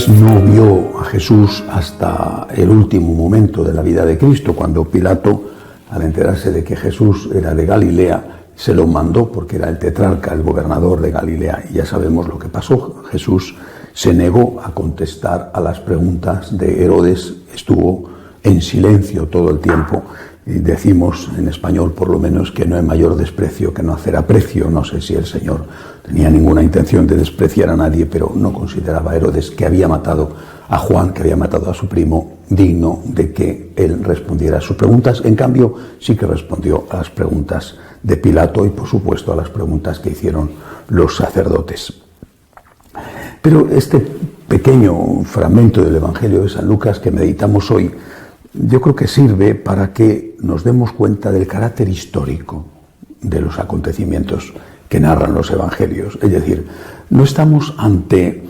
Lucas no vio a Jesús hasta el último momento de la vida de Cristo, cuando Pilato, al enterarse de que Jesús era de Galilea, se lo mandó porque era el tetrarca, el gobernador de Galilea. Y ya sabemos lo que pasó. Jesús se negó a contestar a las preguntas de Herodes, estuvo en silencio todo el tiempo. Y decimos en español, por lo menos, que no hay mayor desprecio que no hacer aprecio. No sé si el Señor tenía ninguna intención de despreciar a nadie, pero no consideraba a Herodes, que había matado a Juan, que había matado a su primo, digno de que él respondiera a sus preguntas. En cambio, sí que respondió a las preguntas de Pilato y, por supuesto, a las preguntas que hicieron los sacerdotes. Pero este pequeño fragmento del Evangelio de San Lucas que meditamos hoy, yo creo que sirve para que nos demos cuenta del carácter histórico de los acontecimientos que narran los evangelios. Es decir, no estamos ante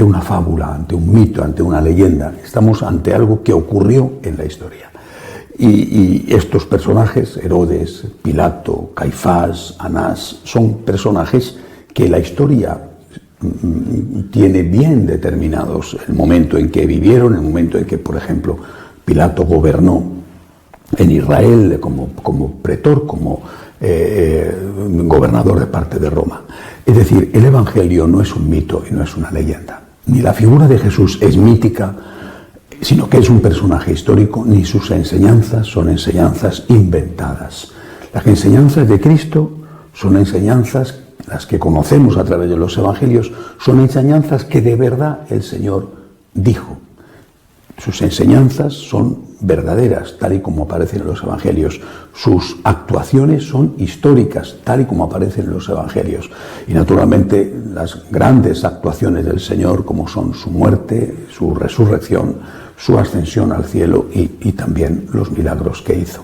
una fábula, ante un mito, ante una leyenda. Estamos ante algo que ocurrió en la historia. Y estos personajes, Herodes, Pilato, Caifás, Anás, son personajes que la historia tiene bien determinados el momento en que vivieron, el momento en que, por ejemplo, Pilato gobernó en Israel como pretor, como gobernador de parte de Roma. Es decir, el Evangelio no es un mito y no es una leyenda. Ni la figura de Jesús es mítica, sino que es un personaje histórico, ni sus enseñanzas son enseñanzas inventadas. Las enseñanzas de Cristo son enseñanzas, las que conocemos a través de los Evangelios, son enseñanzas que de verdad el Señor dijo. Sus enseñanzas son verdaderas, tal y como aparecen en los Evangelios. Sus actuaciones son históricas, tal y como aparecen en los Evangelios. Y naturalmente las grandes actuaciones del Señor, como son su muerte, su resurrección, su ascensión al cielo y también los milagros que hizo.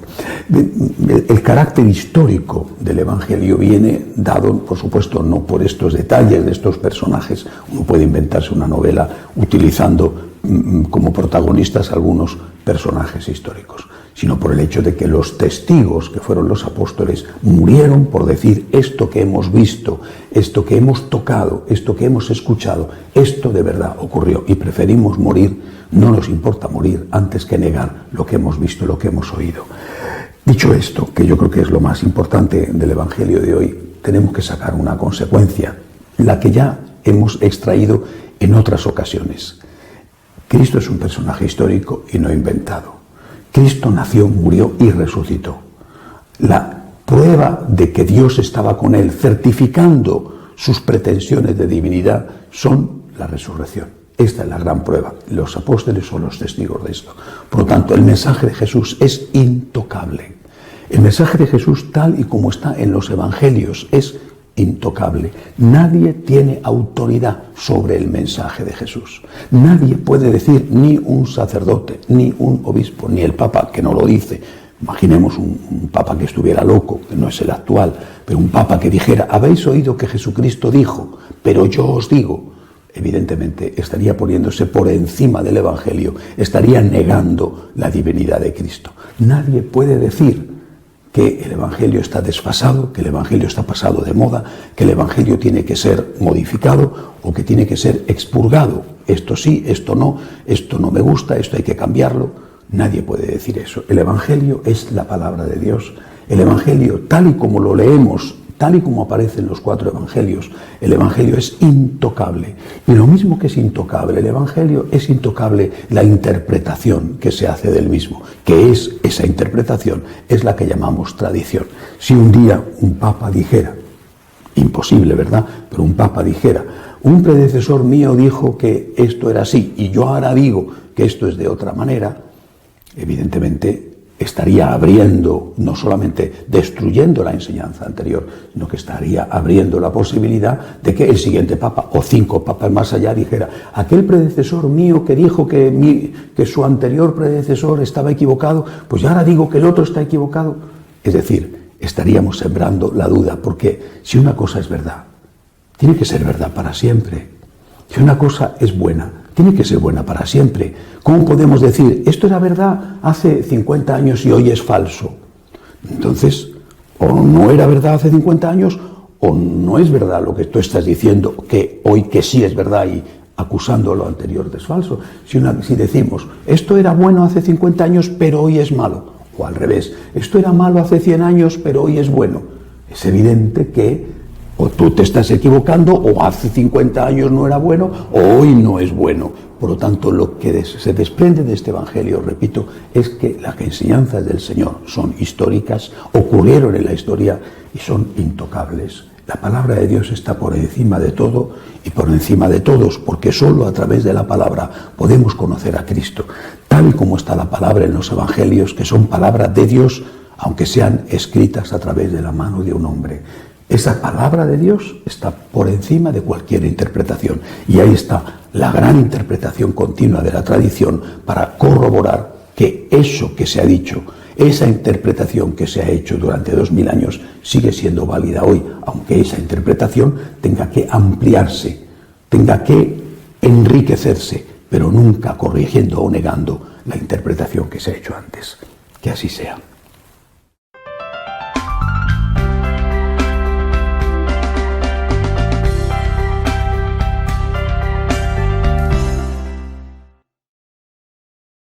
El carácter histórico del Evangelio viene dado, por supuesto, no por estos detalles de estos personajes. Uno puede inventarse una novela utilizando como protagonistas algunos personajes históricos, sino por el hecho de que los testigos, que fueron los apóstoles, murieron por decir esto que hemos visto, esto que hemos tocado, esto que hemos escuchado, esto de verdad ocurrió, y preferimos morir, no nos importa morir antes que negar lo que hemos visto, lo que hemos oído. Dicho esto, que yo creo que es lo más importante del Evangelio de hoy, tenemos que sacar una consecuencia, la que ya hemos extraído en otras ocasiones. Cristo es un personaje histórico y no inventado. Cristo nació, murió y resucitó. La prueba de que Dios estaba con él, certificando sus pretensiones de divinidad, son la resurrección. Esta es la gran prueba. Los apóstoles son los testigos de esto. Por lo tanto, el mensaje de Jesús es intocable. El mensaje de Jesús, tal y como está en los evangelios, es intocable. Nadie tiene autoridad sobre el mensaje de Jesús. Nadie puede decir, ni un sacerdote, ni un obispo, ni el Papa, que no lo dice. Imaginemos un Papa que estuviera loco, que no es el actual, pero un Papa que dijera, habéis oído que Jesucristo dijo, pero yo os digo. Evidentemente estaría poniéndose por encima del Evangelio, estaría negando la divinidad de Cristo. Nadie puede decir que el Evangelio está desfasado, que el Evangelio está pasado de moda, que el Evangelio tiene que ser modificado o que tiene que ser expurgado. Esto sí, esto no me gusta, esto hay que cambiarlo. Nadie puede decir eso. El Evangelio es la palabra de Dios. El Evangelio, tal y como lo leemos, tal y como aparece en los 4 evangelios, el Evangelio es intocable. Y lo mismo que es intocable el Evangelio, es intocable la interpretación que se hace del mismo, que es esa interpretación, es la que llamamos tradición. Si un día un Papa dijera, imposible, ¿verdad?, pero un Papa dijera, un predecesor mío dijo que esto era así y yo ahora digo que esto es de otra manera, evidentemente estaría abriendo, no solamente destruyendo la enseñanza anterior, sino que estaría abriendo la posibilidad de que el siguiente Papa, o 5 papas más allá, dijera, aquel predecesor mío que dijo que su anterior predecesor estaba equivocado, pues yo ahora digo que el otro está equivocado. Es decir, estaríamos sembrando la duda, porque si una cosa es verdad, tiene que ser verdad para siempre. Si una cosa es buena, tiene que ser buena para siempre. ¿Cómo podemos decir, esto era verdad hace 50 años y hoy es falso? Entonces, o no era verdad hace 50 años, o no es verdad lo que tú estás diciendo, que hoy que sí es verdad y acusando lo anterior de falso. Si decimos, esto era bueno hace 50 años, pero hoy es malo, o al revés, esto era malo hace 100 años, pero hoy es bueno, es evidente que o tú te estás equivocando, o hace 50 años no era bueno, o hoy no es bueno. Por lo tanto, lo que se desprende de este Evangelio, repito, es que las enseñanzas del Señor son históricas, ocurrieron en la historia y son intocables. La palabra de Dios está por encima de todo y por encima de todos, porque solo a través de la palabra podemos conocer a Cristo, tal como está la palabra en los Evangelios, que son palabras de Dios, aunque sean escritas a través de la mano de un hombre. Esa palabra de Dios está por encima de cualquier interpretación, y ahí está la gran interpretación continua de la tradición para corroborar que eso que se ha dicho, esa interpretación que se ha hecho durante 2000 años sigue siendo válida hoy, aunque esa interpretación tenga que ampliarse, tenga que enriquecerse, pero nunca corrigiendo o negando la interpretación que se ha hecho antes. Que así sea.